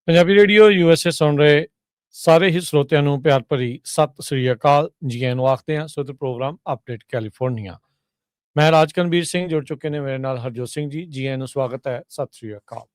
Punjabi radio USA ਸੁਣ ਰਹੇ ਸਾਰੇ ਹੀ ਸਰੋਤਿਆਂ ਨੂੰ ਪਿਆਰ ਭਰੀ ਸਤਿ ਸ੍ਰੀ ਅਕਾਲ। ਜੀ ਆਇਆਂ ਨੂੰ ਆਖਦੇ ਹਾਂ ਸੋ ਪ੍ਰੋਗਰਾਮ ਅਪਡੇਟ ਕੈਲੀਫੋਰਨੀਆ। ਮੈਂ ਰਾਜਕਨਵੀਰ ਸਿੰਘ ਜੁੜ ਚੁੱਕੇ ਨੇ ਮੇਰੇ ਨਾਲ ਹਰਜੋਤ ਸਿੰਘ ਜੀ। ਜੀ ਆਇਆਂ ਨੂੰ ਸਵਾਗਤ ਹੈ। ਸਤਿ ਸ੍ਰੀ ਅਕਾਲ।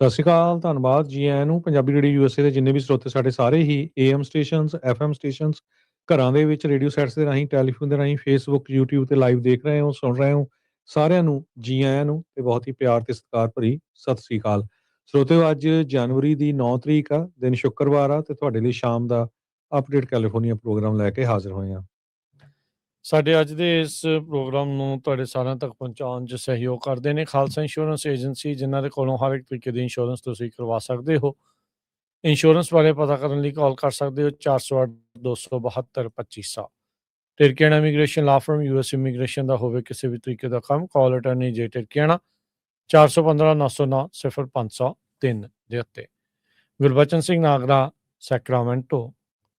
ਸਤਿ ਸ਼੍ਰੀ ਅਕਾਲ, ਧੰਨਵਾਦ। ਜੀ ਆਇਆਂ ਨੂੰ। ਪੰਜਾਬੀ ਰੇਡੀਓ USA ਦੇ ਜਿੰਨੇ ਵੀ ਸਰੋਤੇ ਸਾਡੇ ਸਾਰੇ ਹੀ AM ਸਟੇਸ਼ਨਸ, FM ਸਟੇਸ਼ਨਸ, ਘਰਾਂ ਦੇ ਵਿੱਚ ਰੇਡੀਓ ਸੈਟਸ ਦੇ ਰਾਹੀਂ, ਟੈਲੀਫੋਨ ਦੇ ਰਾਹੀਂ, ਫੇਸਬੁੱਕ, YouTube ਤੇ ਲਾਈਵ ਦੇਖ ਰਹੇ ਹੋ, ਸੁਣ ਰਹੇ ਹੋ, ਸਾਰਿਆਂ ਨੂੰ ਜੀ ਆਇਆਂ ਨੂੰ ਤੇ ਬਹੁਤ ਹੀ ਪਿਆਰ ਤੇ ਸਤਿਕਾਰ ਭਰੀ ਸਤਿ ਸ਼੍ਰੀ ਅਕਾਲ। ਸਰੋਤਿਓ, ਅੱਜ ਜਨਵਰੀ ਦੀ 9 ਤਰੀਕ ਆ, ਦਿਨ ਸ਼ੁੱਕਰਵਾਰ ਆ ਤੇ ਤੁਹਾਡੇ ਲਈ ਸ਼ਾਮ ਦਾ ਅਪਡੇਟ ਕੈਲੀਫੋਰਨੀਆ ਪ੍ਰੋਗਰਾਮ ਲੈ ਕੇ ਹਾਜ਼ਰ ਹੋਏ ਹਾਂ। ਸਾਡੇ ਅੱਜ ਦੇ ਇਸ ਪ੍ਰੋਗਰਾਮ ਨੂੰ ਤੁਹਾਡੇ ਸਾਰਿਆਂ ਤੱਕ ਪਹੁੰਚਾਉਣ 'ਚ ਸਹਿਯੋਗ ਕਰਦੇ ਨੇ ਖਾਲਸਾ ਇੰਸ਼ੋਰੈਂਸ ਏਜੰਸੀ, ਜਿਨ੍ਹਾਂ ਦੇ ਕੋਲੋਂ ਹਰ ਇੱਕ ਤਰੀਕੇ ਦੀ ਇੰਸ਼ੋਰੈਂਸ ਤੁਸੀਂ ਕਰਵਾ ਸਕਦੇ ਹੋ। ਇੰਸ਼ੋਰੈਂਸ ਬਾਰੇ ਪਤਾ ਕਰਨ ਲਈ ਕਾਲ ਕਰ ਸਕਦੇ ਹੋ 408-272-2500। ਟਿਰਕੀਆਣਾ ਇਮੀਗ੍ਰੇਸ਼ਨ ਲਾ ਫਰਮ US ਇਮੀਗ੍ਰੇਸ਼ਨ ਦਾ ਹੋਵੇ ਕਿਸੇ ਵੀ ਤਰੀਕੇ ਦਾ ਕੰਮ, ਕਾਲ ਅਟਰਨੀ ਜੇ ਟਿਰਕੀਆਣਾ 415-909-0503 ਦੇ ਉੱਤੇ। Gurbachan Singh Nagra Sacramento,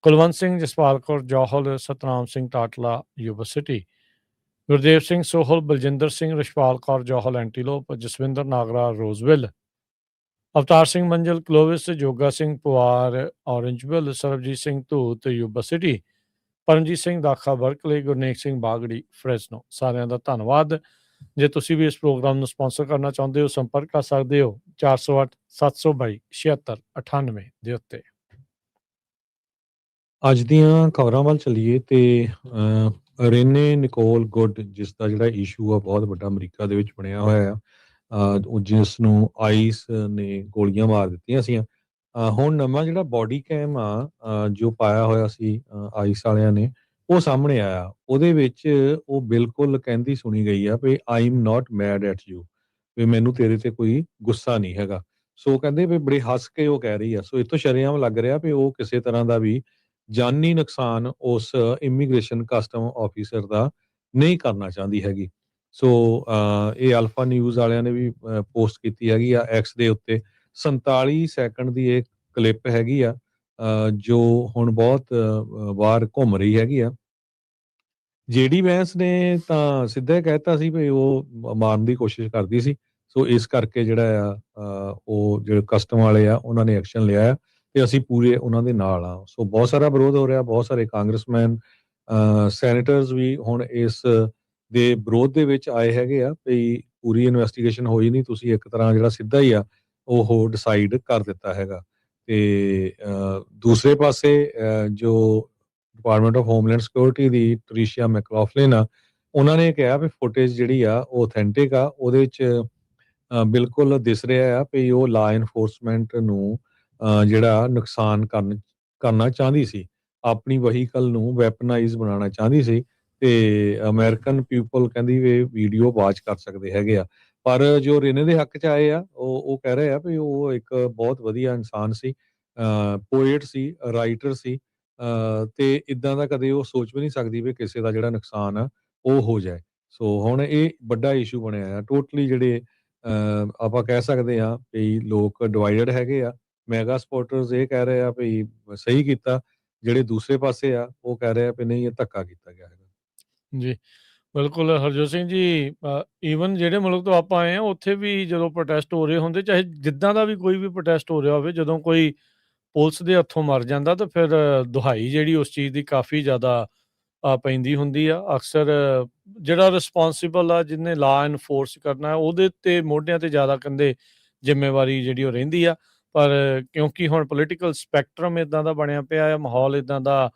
Kulwant Singh Jaspal Kaur Johal, Satnam Singh Tatla Yuba City, Gurdev Singh Sohal, Baljinder Singh, Rashpal Kaur Johal Antelope, Jaswinder Nagra Roseville, Avtar Singh Manzal Clovis, Joga Singh Puar Orangevale, Sarabjit Singh Dhoot Yuba City, Paramjit Singh Dakha Berkeley, Gurnek Singh Bagri Fresno. ਸਾਰਿਆਂ ਦਾ ਧੰਨਵਾਦ। ਜੇ ਤੁਸੀਂ ਵੀ ਇਸ ਪ੍ਰੋਗਰਾਮ ਨੂੰ ਸਪਾਂਸਰ ਕਰਨਾ ਚਾਹੁੰਦੇ ਹੋ, ਸੰਪਰਕ ਕਰ ਸਕਦੇ ਹੋ 408-722-7698 ਦੇ ਉੱਤੇ। ਅੱਜ ਦੀਆਂ ਖਬਰਾਂ ਵੱਲ ਚੱਲੀਏ ਤੇ ਰੇਨੇ ਨਿਕੋਲ ਗੁੱਡ, ਜਿਸ ਦਾ ਜਿਹੜਾ ਇਸ਼ੂ ਆ ਬਹੁਤ ਵੱਡਾ ਅਮਰੀਕਾ ਦੇ ਵਿੱਚ ਬਣਿਆ ਹੋਇਆ ਆ, ਜਿਸ ਨੂੰ ਆਈਸ ਨੇ ਗੋਲੀਆਂ ਮਾਰ ਦਿੱਤੀਆਂ ਸੀ। ਹੁਣ ਨਵਾਂ ਜਿਹੜਾ ਬੋਡੀ ਕੈਮ ਆ ਜੋ ਪਾਇਆ ਹੋਇਆ ਸੀ ਆਈਸ ਵਾਲਿਆਂ ਨੇ, ਉਹ ਸਾਹਮਣੇ ਆਇਆ। ਉਹਦੇ ਵਿੱਚ ਉਹ ਬਿਲਕੁਲ ਕਹਿੰਦੀ ਸੁਣੀ ਗਈ ਆ ਵੀ I am not mad at you, ਵੀ ਮੈਨੂੰ ਤੇਰੇ ਤੇ ਕੋਈ ਗੁੱਸਾ ਨਹੀਂ ਹੈਗਾ। ਸੋ ਕਹਿੰਦੇ ਵੀ ਬੜੇ ਹੱਸ ਕੇ ਉਹ ਕਹਿ ਰਹੀ ਆ। ਸੋ ਇਹ ਤੋਂ ਸ਼ਰੇਆਮ ਲੱਗ ਰਿਹਾ ਵੀ ਉਹ ਕਿਸੇ ਤਰ੍ਹਾਂ ਦਾ ਵੀ ਜਾਨੀ ਨੁਕਸਾਨ ਉਸ ਇਮੀਗ੍ਰੇਸ਼ਨ ਕਸਟਮ ਆਫਿਸਰ ਦਾ ਨਹੀਂ ਕਰਨਾ ਚਾਹੁੰਦੀ ਹੈਗੀ। ਸੋ ਇਹ ਅਲਫਾ ਨਿਊਜ਼ ਵਾਲਿਆਂ ਨੇ ਵੀ ਪੋਸਟ ਕੀਤੀ ਹੈਗੀ ਆ ਐਕਸ ਦੇ ਉੱਤੇ। 47 ਸੈਕਿੰਡ ਦੀ ਇਹ ਕਲਿੱਪ ਹੈਗੀ ਆ ਜੋ ਹੁਣ ਬਹੁਤ ਵਾਰ ਘੁੰਮ ਰਹੀ ਹੈਗੀ ਆ। JD ਵੈਂਸ ਨੇ ਤਾਂ ਸਿੱਧਾ ਕਹਿਤਾ ਸੀ ਵੀ ਉਹ ਮਾਰਨ ਦੀ ਕੋਸ਼ਿਸ਼ ਕਰਦੀ ਸੀ। ਸੋ ਇਸ ਕਰਕੇ ਜਿਹੜਾ ਆ ਉਹ ਜਿਹੜੇ ਕਸਟਮ ਵਾਲੇ ਆ ਉਹਨਾਂ ਨੇ ਐਕਸ਼ਨ ਲਿਆ ਆ ਤੇ ਅਸੀਂ ਪੂਰੇ ਉਹਨਾਂ ਦੇ ਨਾਲ ਆ। ਸੋ ਬਹੁਤ ਸਾਰਾ ਵਿਰੋਧ ਹੋ ਰਿਹਾ, ਬਹੁਤ ਸਾਰੇ ਕਾਂਗਰਸਮੈਨ, ਸੈਨੇਟਰਸ ਵੀ ਹੁਣ ਇਸ ਦੇ ਵਿਰੋਧ ਦੇ ਵਿੱਚ ਆਏ ਹੈਗੇ ਆ ਵੀ ਪੂਰੀ ਇਨਵੈਸਟੀਗੇਸ਼ਨ ਹੋਈ ਨਹੀਂ, ਤੁਸੀਂ ਇੱਕ ਤਰ੍ਹਾਂ ਜਿਹੜਾ ਸਿੱਧਾ ਹੀ ਆ ਉਹ ਡਿਸਾਈਡ ਕਰ ਦਿੱਤਾ ਹੈਗਾ। ਤੇ ਦੂਸਰੇ ਪਾਸੇ ਜੋ ਡਿਪਾਰਟਮੈਂਟ ਆਫ ਹੋਮਲੈਂਡ ਸਿਕਿਉਰਿਟੀ ਦੀ ਟਰੀਸ਼ੀਆ ਮੈਕਲੌਫਲਿਨ ਆ, ਉਹਨਾਂ ਨੇ ਕਿਹਾ ਵੀ ਫੁਟੇਜ ਜਿਹੜੀ ਆ ਉਹ ਅਥੈਂਟਿਕ ਆ। ਉਹਦੇ ਵਿੱਚ ਬਿਲਕੁਲ ਦਿਸ ਰਿਹਾ ਆ ਵੀ ਉਹ ਲਾ ਇਨਫੋਰਸਮੈਂਟ ਨੂੰ ਜਿਹੜਾ ਨੁਕਸਾਨ ਕਰਨਾ ਚਾਹੁੰਦੀ ਸੀ, ਆਪਣੀ ਵਹੀਕਲ ਨੂੰ ਵੈਪਨਾਈਜ਼ ਬਣਾਉਣਾ ਚਾਹੁੰਦੀ ਸੀ। ਤੇ ਅਮਰੀਕਨ ਪੀਪਲ ਕਹਿੰਦੀ ਵੀ ਵੀਡੀਓ ਵਾਚ ਕਰ ਸਕਦੇ ਹੈਗੇ ਆ। ਪਰ ਜੋ ਰੇਨੇ ਦੇ ਹੱਕ 'ਚ ਆਏ ਆ ਉਹ ਕਹਿ ਰਹੇ ਆ ਵੀ ਉਹ ਇੱਕ ਬਹੁਤ ਵਧੀਆ ਇਨਸਾਨ ਸੀ, ਪੋਏਟ ਸੀ, ਰਾਈਟਰ ਸੀ, ਤੇ ਇਦਾਂ ਦਾ ਕਦੇ ਉਹ ਸੋਚ ਵੀ ਨਹੀਂ ਸਕਦੀ ਵੀ ਕਿਸੇ ਦਾ ਜਿਹੜਾ ਨੁਕਸਾਨ ਆ ਉਹ ਹੋ ਜਾਏ। ਸੋ ਹੁਣ ਇਹ ਵੱਡਾ ਇਸ਼ੂ ਬਣਿਆ ਆ। ਟੋਟਲੀ ਜਿਹੜੇ ਆਪਾਂ ਕਹਿ ਸਕਦੇ ਹਾਂ ਵੀ ਲੋਕ ਡਿਵਾਈਡਡ ਹੈਗੇ ਆ। ਮੈਗਾ ਸਪੋਰਟਰਸ ਇਹ ਕਹਿ ਰਹੇ ਆ ਵੀ ਸਹੀ ਕੀਤਾ, ਜਿਹੜੇ ਦੂਸਰੇ ਪਾਸੇ ਆ ਉਹ ਕਹਿ ਰਹੇ ਆ ਵੀ ਨਹੀਂ, ਇਹ ਧੱਕਾ ਕੀਤਾ ਗਿਆ ਹੈਗਾ। ਜੀ ਬਿਲਕੁਲ ਹਰਜੋਤ ਸਿੰਘ ਜੀ, ਈਵਨ ਜਿਹੜੇ ਮੁਲਕ ਤੋਂ ਆਪਾਂ ਆਏ ਹਾਂ ਉੱਥੇ ਵੀ ਜਦੋਂ ਪ੍ਰੋਟੈਸਟ ਹੋ ਰਹੇ ਹੁੰਦੇ, ਚਾਹੇ ਜਿੱਦਾਂ ਦਾ ਵੀ ਕੋਈ ਵੀ ਪ੍ਰੋਟੈਸਟ ਹੋ ਰਿਹਾ ਹੋਵੇ, ਜਦੋਂ ਕੋਈ ਪੁਲਿਸ ਦੇ ਹੱਥੋਂ ਮਰ ਜਾਂਦਾ ਤਾਂ ਫਿਰ ਦੁਹਾਈ ਜਿਹੜੀ ਉਸ ਚੀਜ਼ ਦੀ ਕਾਫੀ ਜ਼ਿਆਦਾ ਪੈਂਦੀ ਹੁੰਦੀ ਆ। ਅਕਸਰ ਜਿਹੜਾ ਰਿਸਪੋਂਸੀਬਲ ਆ, ਜਿਹਨੇ ਲਾ ਇਨਫੋਰਸ ਕਰਨਾ, ਉਹਦੇ ਤੇ ਮੋਢਿਆਂ ਤੇ ਜ਼ਿਆਦਾ ਕਹਿੰਦੇ ਜ਼ਿੰਮੇਵਾਰੀ ਜਿਹੜੀ ਉਹ ਰਹਿੰਦੀ ਆ। ਪਰ ਕਿਉਂਕਿ ਹੁਣ ਪੋਲੀਟੀਕਲ ਸਪੈਕਟਰਮ ਇੱਦਾਂ ਦਾ ਬਣਿਆ ਪਿਆ ਆ, ਮਾਹੌਲ ਇੱਦਾਂ ਦਾ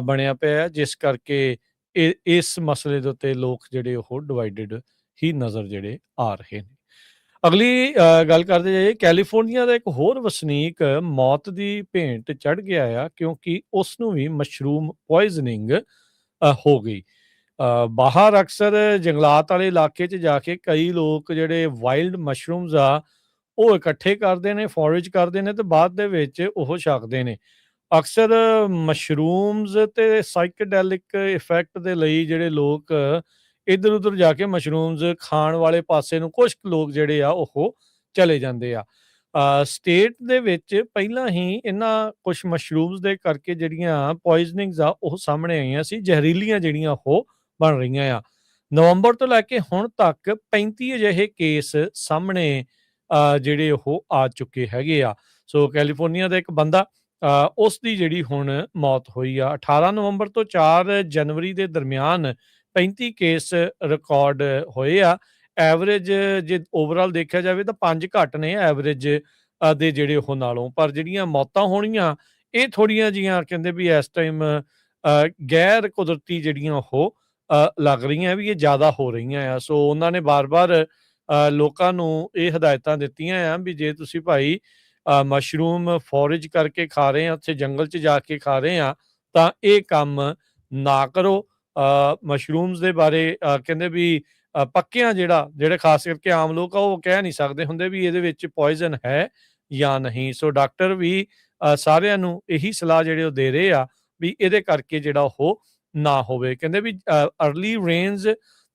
ਬਣਿਆ ਪਿਆ, ਜਿਸ ਕਰਕੇ ਇਸ ਮਸਲੇ ਦੇ ਉੱਤੇ ਲੋਕ ਜਿਹੜੇ ਉਹ ਡਿਵਾਈਡਡ ਹੀ ਨਜ਼ਰ ਜਿਹੜੇ ਆ ਰਹੇ ਨੇ। ਅਗਲੀ ਗੱਲ ਕਰਦੇ ਜਾਈਏ, ਕੈਲੀਫੋਰਨੀਆ ਦਾ ਇੱਕ ਹੋਰ ਵਸਨੀਕ ਮੌਤ ਦੀ ਭੇਂਟ ਚੜ੍ਹ ਗਿਆ ਆ ਕਿਉਂਕਿ ਉਸ ਨੂੰ ਵੀ ਮਸ਼ਰੂਮ ਪੋਇਜ਼ਨਿੰਗ ਹੋ ਗਈ। ਬਾਹਰ ਅਕਸਰ ਜੰਗਲਾਤ ਵਾਲੇ ਇਲਾਕੇ 'ਚ ਜਾ ਕੇ ਕਈ ਲੋਕ ਜਿਹੜੇ ਵਾਈਲਡ ਮਸ਼ਰੂਮਸ ਆ ਉਹ ਇਕੱਠੇ ਕਰਦੇ ਨੇ, ਫੋਰੇਜ ਕਰਦੇ ਨੇ ਤੇ ਬਾਅਦ ਦੇ ਵਿੱਚ ਉਹ ਛਕਦੇ ਨੇ। ਅਕਸਰ ਮਸ਼ਰੂਮਸ ਤੇ ਸਾਈਕੇਡੈਲਿਕ ਇਫੈਕਟ ਦੇ ਲਈ ਜਿਹੜੇ ਲੋਕ ਇੱਧਰ ਉੱਧਰ ਜਾ ਕੇ ਮਸ਼ਰੂਮਸ ਖਾਣ ਵਾਲੇ ਪਾਸੇ ਨੂੰ ਕੁਛ ਕੁ ਲੋਕ ਜਿਹੜੇ ਆ ਉਹ ਚਲੇ ਜਾਂਦੇ ਆ। ਸਟੇਟ ਦੇ ਵਿੱਚ ਪਹਿਲਾਂ ਹੀ ਇਹਨਾਂ ਕੁਛ ਮਸ਼ਰੂਮਸ ਦੇ ਕਰਕੇ ਜਿਹੜੀਆਂ ਪੋਇਜ਼ਨਿੰਗਸ ਆ ਉਹ ਸਾਹਮਣੇ ਆਈਆਂ ਸੀ, ਜ਼ਹਿਰੀਲੀਆਂ ਜਿਹੜੀਆਂ ਉਹ ਬਣ ਰਹੀਆਂ ਆ। ਨਵੰਬਰ ਤੋਂ ਲੈ ਕੇ ਹੁਣ ਤੱਕ 35 ਅਜਿਹੇ ਕੇਸ ਸਾਹਮਣੇ ਜਿਹੜੇ ਉਹ ਆ ਚੁੱਕੇ ਹੈਗੇ ਆ। ਸੋ ਕੈਲੀਫੋਰਨੀਆ ਦਾ ਇੱਕ ਬੰਦਾ ਉਸ ਦੀ ਜਿਹੜੀ ਹੁਣ ਮੌਤ ਹੋਈ ਆ। 18 ਨਵੰਬਰ ਤੋਂ 4 ਜਨਵਰੀ ਦੇ ਦਰਮਿਆਨ 35 ਕੇਸ ਰਿਕਾਰਡ ਹੋਏ ਆ। ਐਵਰੇਜ ਜੇ ਓਵਰਆਲ ਦੇਖਿਆ ਜਾਵੇ ਤਾਂ 5 ਘੱਟ ਨੇ ਐਵਰੇਜ ਦੇ ਜਿਹੜੇ ਉਹ ਨਾਲੋਂ, ਪਰ ਜਿਹੜੀਆਂ ਮੌਤਾਂ ਹੋਣੀਆਂ ਇਹ ਥੋੜ੍ਹੀਆਂ ਜਿਹੀਆਂ ਕਹਿੰਦੇ ਵੀ ਇਸ ਟਾਈਮ ਗੈਰ ਕੁਦਰਤੀ ਜਿਹੜੀਆਂ ਉਹ ਲੱਗ ਰਹੀਆਂ ਵੀ ਇਹ ਜ਼ਿਆਦਾ ਹੋ ਰਹੀਆਂ ਆ। ਸੋ ਉਹਨਾਂ ਨੇ ਬਾਰ-ਬਾਰ ਲੋਕਾਂ ਨੂੰ ਇਹ ਹਦਾਇਤਾਂ ਦਿੱਤੀਆਂ ਆ ਵੀ ਜੇ ਤੁਸੀਂ ਭਾਈ ਮਸ਼ਰੂਮ ਫੋਰੇਜ ਕਰਕੇ ਖਾ ਰਹੇ ਆ, ਉੱਥੇ ਜੰਗਲ 'ਚ ਜਾ ਕੇ ਖਾ ਰਹੇ ਆ, ਤਾਂ ਇਹ ਕੰਮ ਨਾ ਕਰੋ। ਮਸ਼ਰੂਮਸ ਦੇ ਬਾਰੇ ਕਹਿੰਦੇ ਵੀ ਪੱਕਿਆਂ ਜਿਹੜੇ ਖਾਸ ਕਰਕੇ ਆਮ ਲੋਕ ਆ ਉਹ ਕਹਿ ਨਹੀਂ ਸਕਦੇ ਹੁੰਦੇ ਵੀ ਇਹਦੇ ਵਿੱਚ ਪੋਇਜ਼ਨ ਹੈ ਜਾਂ ਨਹੀਂ। ਸੋ ਡਾਕਟਰ ਵੀ ਸਾਰਿਆਂ ਨੂੰ ਇਹੀ ਸਲਾਹ ਜਿਹੜੇ ਉਹ ਦੇ ਰਹੇ ਆ ਵੀ ਇਹਦੇ ਕਰਕੇ ਜਿਹੜਾ ਉਹ ਨਾ ਹੋਵੇ। ਕਹਿੰਦੇ ਵੀ ਅਰਲੀ ਰੇਨਸ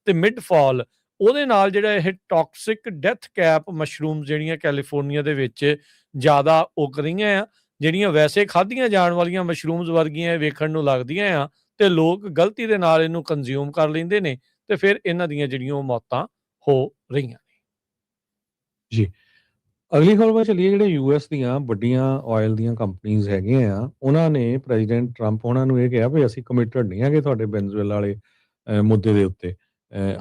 ਤੇ ਮਿਡ ਫਾਲ ਉਹਦੇ ਨਾਲ ਜਿਹੜਾ ਇਹ ਟੌਕਸਿਕ ਡੈਥ ਕੈਪ ਮਸ਼ਰੂਮ ਜਿਹੜੀਆਂ ਕੈਲੀਫੋਰਨੀਆ ਦੇ ਵਿੱਚ ਜ਼ਿਆਦਾ ਉਗ ਰਹੀਆਂ ਆ, ਜਿਹੜੀਆਂ ਵੈਸੇ ਖਾਧੀਆਂ ਜਾਣ ਵਾਲੀਆਂ ਮਸ਼ਰੂਮਸ ਵਰਗੀਆਂ ਵੇਖਣ ਨੂੰ ਲੱਗਦੀਆਂ ਆ, ਤੇ ਲੋਕ ਗਲਤੀ ਦੇ ਨਾਲ ਇਹਨੂੰ ਕੰਜ਼ਿਊਮ ਕਰ ਲੈਂਦੇ ਨੇ ਤੇ ਫਿਰ ਇਹਨਾਂ ਦੀਆਂ ਜਿਹੜੀਆਂ ਉਹ ਮੌਤਾਂ ਹੋ ਰਹੀਆਂ ਨੇ। ਜੀ। ਅਗਲੀ ਖਬਰ ਵੱਲ ਚੱਲੀਏ। ਜਿਹੜੇ ਯੂਐਸ ਦੀਆਂ ਵੱਡੀਆਂ ਆਇਲ ਦੀਆਂ ਕੰਪਨੀਆਂ ਹੈਗੀਆਂ ਆ, ਉਹਨਾਂ ਨੇ ਪ੍ਰੈਜ਼ੀਡੈਂਟ ਟਰੰਪ ਉਹਨਾਂ ਨੂੰ ਇਹ ਕਿਹਾ ਵੀ ਅਸੀਂ ਕਮਿਟਡ ਨਹੀਂ ਹੈਗੇ ਤੁਹਾਡੇ ਵੈਨਜ਼ੂਏਲਾ ਵਾਲੇ ਮੁੱਦੇ ਦੇ ਉੱਤੇ।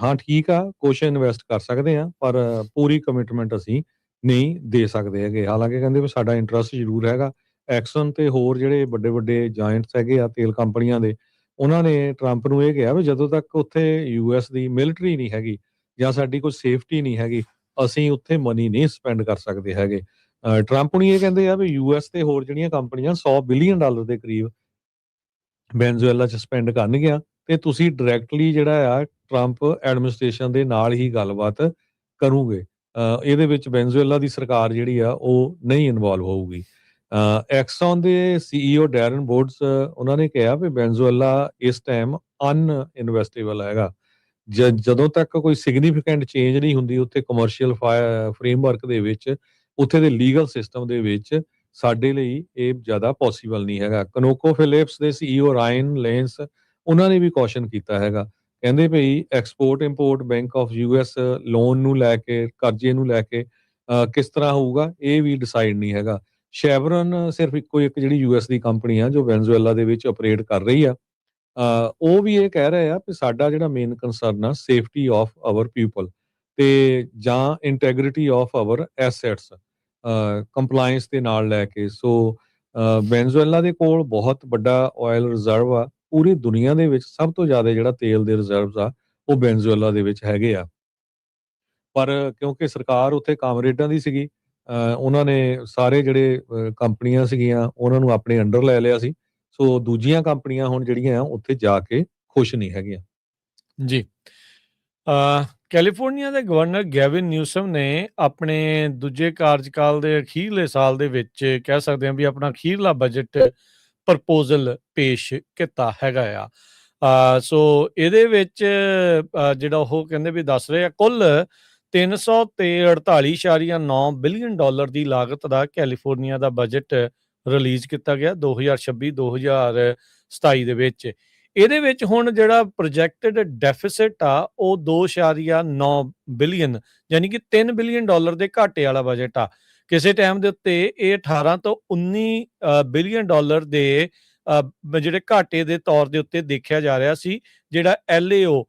ਹਾਂ ਠੀਕ ਆ, ਕੁਛ ਇਨਵੈਸਟ ਕਰ ਸਕਦੇ ਆ, ਪਰ ਪੂਰੀ ਕਮਿਟਮੈਂਟ ਅਸੀਂ ਨਹੀਂ ਦੇ ਸਕਦੇ ਹੈਗੇ। ਹਾਲਾਂਕਿ ਕਹਿੰਦੇ ਵੀ ਸਾਡਾ ਇੰਟਰਸਟ ਜ਼ਰੂਰ ਹੈਗਾ। ਐਕਸਨ ਤੇ ਹੋਰ ਜਿਹੜੇ ਵੱਡੇ ਜਾਇੰਟਸ ਹੈਗੇ ਆ ਤੇਲ ਕੰਪਨੀਆਂ ਦੇ, ਉਹਨਾਂ ਨੇ ਟਰੰਪ ਨੂੰ ਇਹ ਕਿਹਾ ਵੀ ਜਦੋਂ ਤੱਕ ਉੱਥੇ ਯੂਐਸ ਦੀ ਮਿਲਟਰੀ ਨਹੀਂ ਹੈਗੀ ਜਾਂ ਸਾਡੀ ਕੋਈ ਸੇਫਟੀ ਨਹੀਂ ਹੈਗੀ, ਅਸੀਂ ਉੱਥੇ ਮਨੀ ਨਹੀਂ ਸਪੈਂਡ ਕਰ ਸਕਦੇ ਹੈਗੇ। ਟਰੰਪ ਹੁਣੀ ਇਹ ਕਹਿੰਦੇ ਆ ਵੀ ਯੂਐਸ ਤੇ ਹੋਰ ਜਿਹੜੀਆਂ ਕੰਪਨੀਆਂ $100 ਬਿਲੀਅਨ ਦੇ ਕਰੀਬ ਵੈਨਜ਼ੂਏਲਾ 'ਚ ਸਪੈਂਡ ਕਰਨਗੀਆਂ, ਤੇ ਤੁਸੀਂ ਡਾਇਰੈਕਟਲੀ ਜਿਹੜਾ ਆ ਟਰੰਪ ਐਡਮਿਨਿਸਟ੍ਰੇਸ਼ਨ ਦੇ ਨਾਲ ਹੀ ਗੱਲਬਾਤ ਕਰੋਗੇ। ਇਹਦੇ ਵਿੱਚ ਵੈਨਜ਼ੂਏਲਾ ਦੀ ਸਰਕਾਰ ਜਿਹੜੀ ਆ ਉਹ ਨਹੀਂ ਇਨਵੋਲਵ ਹੋਊਗੀ। ਐਕਸਨ ਦੇ ਸੀਈਓ ਡੈਰਨ ਵੁਡਸ ਉਹਨਾਂ ਨੇ ਕਿਹਾ ਵੀ ਵੈਨਜ਼ੂਏਲਾ ਇਸ ਟਾਈਮ ਅਨਇਨਵੈਸਟੇਬਲ ਹੈਗਾ। ਜਦੋਂ ਤੱਕ ਕੋਈ ਸਿਗਨੀਫੀਕੈਂਟ ਚੇਂਜ ਨਹੀਂ ਹੁੰਦੀ ਉੱਥੇ ਕਮਰਸ਼ੀਅਲ ਫਰੇਮਵਰਕ ਦੇ ਵਿੱਚ, ਉੱਥੇ ਦੇ ਲੀਗਲ ਸਿਸਟਮ ਦੇ ਵਿੱਚ, ਸਾਡੇ ਲਈ ਇਹ ਜ਼ਿਆਦਾ ਪੋਸੀਬਲ ਨਹੀਂ ਹੈਗਾ। ਕਨੋਕੋ ਫਿਲਿਪਸ ਦੇ ਸੀਈਓ ਰਾਇਨ ਲੇਂਸ ਉਹਨਾਂ ਨੇ ਵੀ ਕੌਸ਼ਨ ਕੀਤਾ ਹੈਗਾ। ਕਹਿੰਦੇ ਭਈ export import bank of US loan ਨੂੰ ਲੈ ਕੇ, ਕਰਜ਼ੇ ਨੂੰ ਲੈ ਕੇ ਕਿਸ ਤਰ੍ਹਾਂ ਹੋਊਗਾ ਇਹ ਵੀ ਡਿਸਾਈਡ ਨਹੀਂ ਹੈਗਾ। ਸ਼ੈਵਰਨ ਸਿਰਫ ਇੱਕੋ ਇੱਕ ਜਿਹੜੀ ਯੂਐਸ ਦੀ ਕੰਪਨੀ ਆ ਜੋ ਵੈਨਜ਼ੂਏਲਾ ਦੇ ਵਿੱਚ ਆਪਰੇਟ ਕਰ ਰਹੀ ਆ। ਉਹ ਵੀ ਇਹ ਕਹਿ ਰਹੇ ਆ ਕਿ ਸਾਡਾ ਜਿਹੜਾ ਮੇਨ ਕੰਸਰਨ ਆ ਸੇਫਟੀ ਆਫ ਆਵਰ ਪੀਪਲ ਤੇ ਜਾਂ integrity of hour assets compliance ਦੇ ਨਾਲ ਲੈ ਕੇ। ਸੋ ਵੈਨਜ਼ੂਏਲਾ ਦੇ ਕੋਲ ਬਹੁਤ ਵੱਡਾ ਆਇਲ ਰਿਜ਼ਰਵ ਆ। ਪੂਰੀ ਦੁਨੀਆ ਦੇ ਵਿੱਚ ਸਭ ਤੋਂ ਜ਼ਿਆਦਾ ਜਿਹੜਾ ਤੇਲ ਦੇ ਰਿਜ਼ਰਵਸ ਆ ਉਹ ਵੈਨਜ਼ੂਏਲਾ ਦੇ ਵਿੱਚ ਹੈਗੇ ਆ। ਪਰ ਕਿਉਂਕਿ ਸਰਕਾਰ ਉੱਥੇ ਕਾਮਰੇਡਾਂ ਦੀ ਸੀਗੀ, ਉਹਨਾਂ ਨੇ ਸਾਰੇ ਜਿਹੜੇ ਕੰਪਨੀਆਂ ਸੀਗੀਆਂ ਉਹਨਾਂ ਨੂੰ ਆਪਣੇ ਅੰਡਰ ਲੈ ਲਿਆ ਸੀ। ਸੋ ਦੂਜੀਆਂ ਕੰਪਨੀਆਂ ਹੁਣ ਜਿਹੜੀਆਂ ਆ ਉੱਥੇ ਜਾ ਕੇ ਖੁਸ਼ ਨਹੀਂ ਹੈਗੀਆਂ। ਜੀ। ਕੈਲੀਫੋਰਨੀਆ ਦੇ ਗਵਰਨਰ ਗੈਵਿਨ ਨਿਊਸਮ ਨੇ ਆਪਣੇ ਦੂਜੇ ਕਾਰਜਕਾਲ ਦੇ ਅਖੀਰਲੇ ਸਾਲ ਦੇ ਵਿੱਚ ਕਹਿ ਸਕਦੇ ਹਾਂ ਵੀ ਆਪਣਾ ਅਖੀਰਲਾ ਬਜਟ ਪ੍ਰਪੋਜ਼ਲ ਪੇਸ਼ ਕੀਤਾ ਹੈਗਾ ਆ। ਸੋ ਇਹਦੇ ਵਿੱਚ ਜਿਹੜਾ ਉਹ ਕਹਿੰਦੇ ਵੀ ਦੱਸ ਰਹੇ ਆ ਕੁੱਲ $348.9 ਬਿਲੀਅਨ ਦੀ ਲਾਗਤ ਦਾ ਕੈਲੀਫੋਰਨੀਆ ਦਾ ਬਜਟ ਰਿਲੀਜ਼ ਕੀਤਾ ਗਿਆ 2026-2027 ਦੇ ਵਿੱਚ। ਇਹਦੇ ਵਿੱਚ ਹੁਣ ਜਿਹੜਾ ਪ੍ਰੋਜੈਕਟਡ ਡੈਫਿਸਿਟ ਆ ਉਹ 2.9 ਬਿਲੀਅਨ ਯਾਨੀ ਕਿ $3 ਬਿਲੀਅਨ ਦੇ ਘਾਟੇ ਵਾਲਾ ਬਜਟ ਆ। ਕਿਸੇ ਟਾਈਮ ਦੇ ਉੱਤੇ ਇਹ 18 ਤੋਂ 19 ਬਿਲੀਅਨ ਦੇ ਜਿਹੜੇ ਘਾਟੇ ਦੇ ਤੌਰ ਦੇ ਉੱਤੇ ਦੇਖਿਆ ਜਾ ਰਿਹਾ ਸੀ। ਜਿਹੜਾ LAO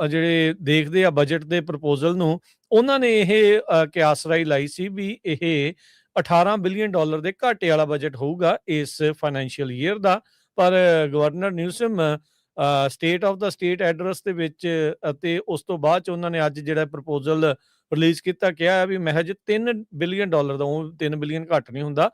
ਜਿਹੜੇ ਦੇਖਦੇ ਆ ਬਜਟ ਦੇ ਪ੍ਰਪੋਜ਼ਲ ਨੂੰ, ਉਹਨਾਂ ਨੇ ਇਹ ਕਿਆਸਰਾਈ ਲਾਈ ਸੀ ਵੀ ਇਹ 18 ਬਿਲੀਅਨ ਦੇ ਘਾਟੇ ਵਾਲਾ ਬਜਟ ਹੋਊਗਾ ਇਸ ਫਾਈਨੈਂਸ਼ੀਅਲ ਈਅਰ ਦਾ। ਪਰ ਗਵਰਨਰ ਨਿਊਸਮ ਸਟੇਟ ਆਫ ਦਾ ਸਟੇਟ ਐਡਰੈਸ ਦੇ ਵਿੱਚ ਅਤੇ ਉਸ ਤੋਂ ਬਾਅਦ ਚ ਉਹਨਾਂ ਨੇ ਅੱਜ ਜਿਹੜਾ ਪ੍ਰਪੋਜ਼ਲ ਰਿਲੀਜ਼ ਕੀਤਾ ਕਿਹਾ ਵੀ ਮਹਿਜ $3 ਬਿਲੀਅਨ ਦਾ, ਉਹ 3 ਬਿਲੀਅਨ ਘੱਟ ਨਹੀਂ ਹੁੰਦਾ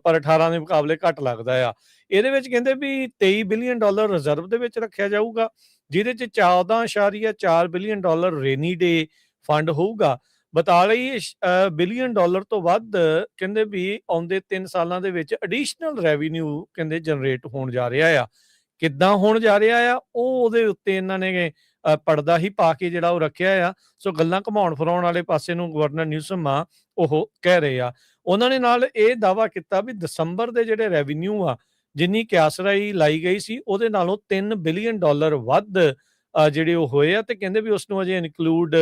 ਪਰ 18 ਦੇ ਮੁਕਾਬਲੇ ਘੱਟ ਲੱਗਦਾ ਆ। ਇਹਦੇ ਵਿੱਚ ਕਹਿੰਦੇ ਵੀ $23 ਬਿਲੀਅਨ ਰਿਜ਼ਰਵ ਦੇ ਵਿੱਚ ਰੱਖਿਆ ਜਾਊਗਾ, ਜਿਹਦੇ ਚ $14.4 ਬਿਲੀਅਨ ਰੇਨੀ ਡੇ ਫੰਡ ਹੋਊਗਾ। 42 ਬਿਲੀਅਨ ਤੋਂ ਵੱਧ ਕਹਿੰਦੇ ਵੀ ਆਉਂਦੇ 3 ਸਾਲਾਂ ਦੇ ਵਿੱਚ ਐਡੀਸ਼ਨਲ ਰੈਵਨਿਊ ਕਹਿੰਦੇ ਜਨਰੇਟ ਹੋਣ ਜਾ ਰਿਹਾ ਆ। ਕਿੱਦਾਂ ਹੋਣ ਜਾ ਰਿਹਾ ਆ ਉਹ ਉਹਦੇ ਉੱਤੇ ਇਹਨਾਂ ਨੇ ਪਰਦਾ ਹੀ ਪਾ ਕੇ ਜਿਹੜਾ ਉਹ ਰੱਖਿਆ ਆ। ਸੋ ਗੱਲਾਂ ਘਮਾਉਣ ਫਿਰਾਉਣ ਵਾਲੇ ਪਾਸੇ ਨੂੰ ਗਵਰਨਰ ਨਿਊਸਮ ਆ ਉਹ ਕਹਿ ਰਹੇ ਆ। ਉਹਨਾਂ ਨੇ ਨਾਲ ਇਹ ਦਾਅਵਾ ਕੀਤਾ ਵੀ ਦਸੰਬਰ ਦੇ ਜਿਹੜੇ ਰੈਵਨਿਊ ਆ ਜਿੰਨੀ ਕਿਆਸਰਾਈ ਲਾਈ ਗਈ ਸੀ ਉਹਦੇ ਨਾਲੋਂ $3 ਬਿਲੀਅਨ ਵੱਧ ਜਿਹੜੇ ਉਹ ਹੋਏ ਆ, ਤੇ ਕਹਿੰਦੇ ਵੀ ਉਸਨੂੰ ਅਜੇ ਇਨਕਲੂਡ